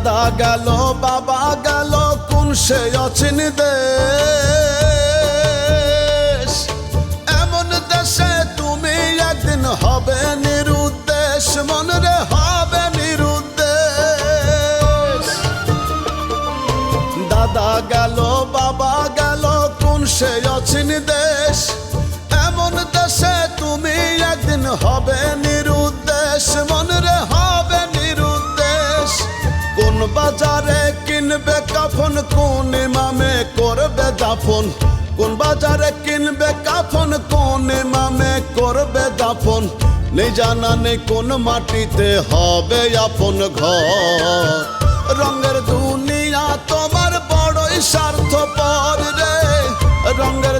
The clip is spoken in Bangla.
দাদা গেল বাবা গেল কোন সে অচিন দেশ, এমন দেশে তুমি একদিন হবে নিরুদ্দেশ, মনরে হবে নিরুদ্দেশ। দাদা গেল বাবা গেল কোন সে অচিন দেশ, এমন দেশে তুমি একদিন হবে নিরুদ্দেশ, মনরে হবে নিরুদ্দেশ। কোন বাজারে কিনবে কাফন, কোন ইমামে করবে দাফন, কোন বাজারে কিনবে কাফন, কোন ইমামে করবে দাফন, নেই জানা নেই কোন মাটিতে হবে আপন ঘর। রঙের দুনিয়া তোমার বড়ই স্বার্থপর রে, রঙের